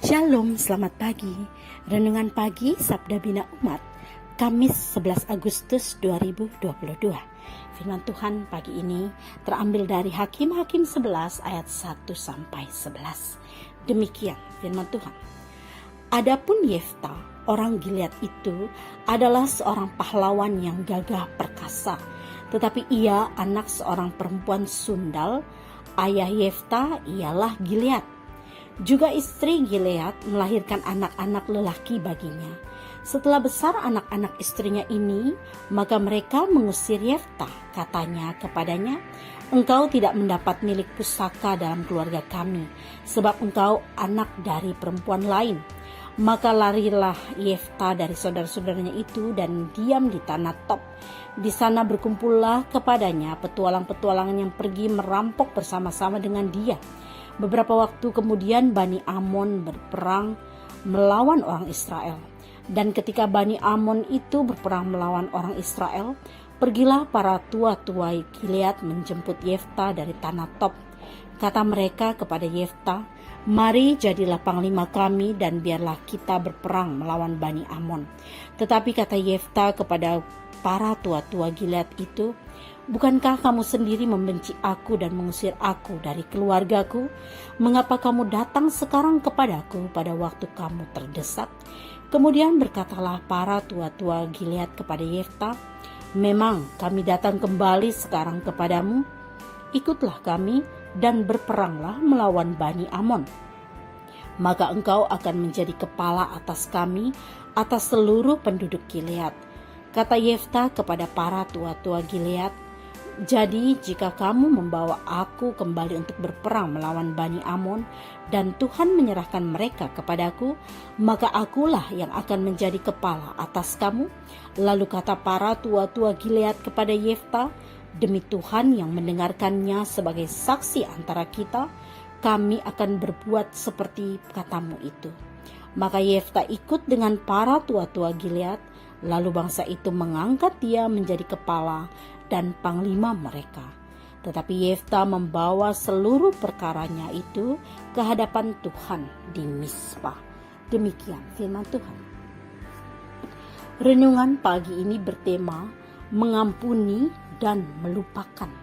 Shalom, selamat pagi. Renungan pagi Sabda Bina Umat, Kamis 11 Agustus 2022. Firman Tuhan pagi ini terambil dari Hakim-Hakim 11 ayat 1 sampai 11. Demikian firman Tuhan. Adapun Yefta, orang Gilead itu adalah seorang pahlawan yang gagah perkasa, tetapi ia anak seorang perempuan sundal. Ayah Yefta ialah Gilead. Juga istri Gilead melahirkan anak-anak lelaki baginya. Setelah besar anak-anak istrinya ini, maka mereka mengusir Yefta. Katanya kepadanya, "Engkau tidak mendapat milik pusaka dalam keluarga kami, sebab engkau anak dari perempuan lain." Maka larilah Yefta dari saudara-saudaranya itu dan diam di tanah Top. Di sana berkumpullah kepadanya petualang-petualangan yang pergi merampok bersama-sama dengan dia. Beberapa waktu kemudian Bani Amon berperang melawan orang Israel. Dan ketika Bani Amon itu berperang melawan orang Israel, pergilah para tua-tua Gilead menjemput Yefta dari tanah Top. Kata mereka kepada Yefta, "Mari jadilah panglima kami dan biarlah kita berperang melawan Bani Amon." Tetapi kata Yefta kepada para tua-tua Gilead itu, "Bukankah kamu sendiri membenci aku dan mengusir aku dari keluargaku? Mengapa kamu datang sekarang kepadaku pada waktu kamu terdesak?" Kemudian berkatalah para tua-tua Gilead kepada Yefta, "Memang kami datang kembali sekarang kepadamu. Ikutlah kami dan berperanglah melawan Bani Amon. Maka engkau akan menjadi kepala atas kami, atas seluruh penduduk Gilead." Kata Yefta kepada para tua-tua Gilead, "Jadi jika kamu membawa aku kembali untuk berperang melawan Bani Amon dan Tuhan menyerahkan mereka kepadaku, maka akulah yang akan menjadi kepala atas kamu." Lalu kata para tua-tua Gilead kepada Yefta, "Demi Tuhan yang mendengarkannya sebagai saksi antara kita, kami akan berbuat seperti katamu itu." Maka Yefta ikut dengan para tua-tua Gilead. Lalu bangsa itu mengangkat dia menjadi kepala dan panglima mereka. Tetapi Yefta membawa seluruh perkaranya itu ke hadapan Tuhan di Mizpah. Demikian firman Tuhan. Renungan pagi ini bertema mengampuni dan melupakan.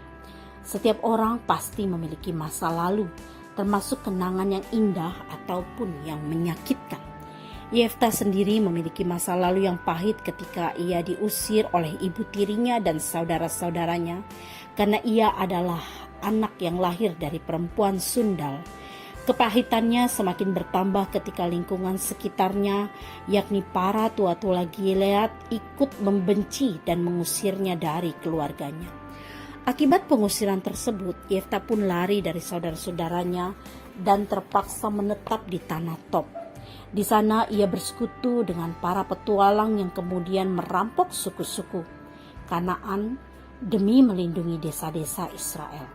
Setiap orang pasti memiliki masa lalu, termasuk kenangan yang indah ataupun yang menyakitkan. Yefta sendiri memiliki masa lalu yang pahit ketika ia diusir oleh ibu tirinya dan saudara-saudaranya karena ia adalah anak yang lahir dari perempuan sundal. Kepahitannya semakin bertambah ketika lingkungan sekitarnya, yakni para tua-tua Gilead, ikut membenci dan mengusirnya dari keluarganya. Akibat pengusiran tersebut, Yefta pun lari dari saudara-saudaranya dan terpaksa menetap di tanah Top. Di sana ia bersekutu dengan para petualang yang kemudian merampok suku-suku Kanaan demi melindungi desa-desa Israel.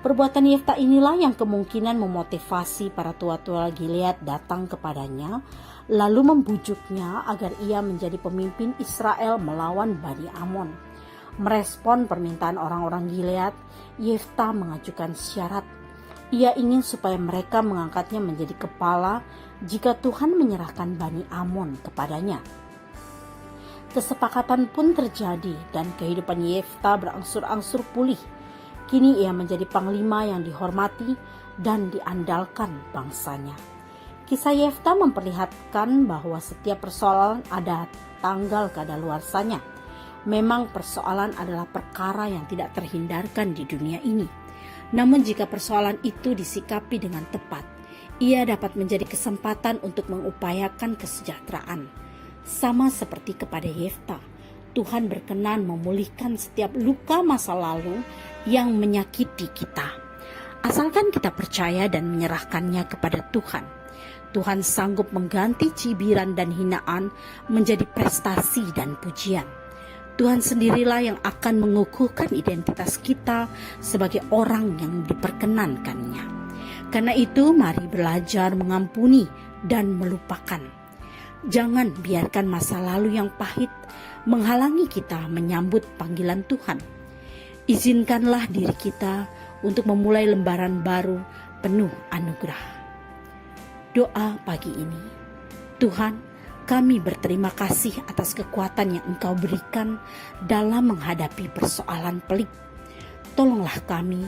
Perbuatan Yefta inilah yang kemungkinan memotivasi para tua-tua Gilead datang kepadanya, lalu membujuknya agar ia menjadi pemimpin Israel melawan Bani Amon. Merespon permintaan orang-orang Gilead, Yefta mengajukan syarat. Ia ingin supaya mereka mengangkatnya menjadi kepala jika Tuhan menyerahkan Bani Amon kepadanya. Kesepakatan pun terjadi dan kehidupan Yefta berangsur-angsur pulih. Kini ia menjadi panglima yang dihormati dan diandalkan bangsanya. Kisah Yefta memperlihatkan bahwa setiap persoalan ada tanggal kadaluarsanya. Memang persoalan adalah perkara yang tidak terhindarkan di dunia ini. Namun jika persoalan itu disikapi dengan tepat, ia dapat menjadi kesempatan untuk mengupayakan kesejahteraan. Sama seperti kepada Yefta, Tuhan berkenan memulihkan setiap luka masa lalu yang menyakiti kita. Asalkan kita percaya dan menyerahkannya kepada Tuhan. Tuhan sanggup mengganti cibiran dan hinaan menjadi prestasi dan pujian. Tuhan sendirilah yang akan mengukuhkan identitas kita sebagai orang yang diperkenankannya. Karena itu mari belajar mengampuni dan melupakan. Jangan biarkan masa lalu yang pahit menghalangi kita menyambut panggilan Tuhan. Izinkanlah diri kita untuk memulai lembaran baru penuh anugerah. Doa pagi ini. Tuhan, kami berterima kasih atas kekuatan yang Engkau berikan dalam menghadapi persoalan pelik. Tolonglah kami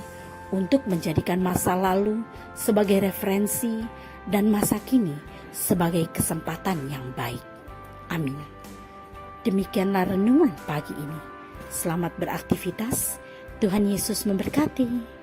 untuk menjadikan masa lalu sebagai referensi dan masa kini sebagai kesempatan yang baik. Amin. Demikianlah renungan pagi ini. Selamat beraktivitas. Tuhan Yesus memberkati.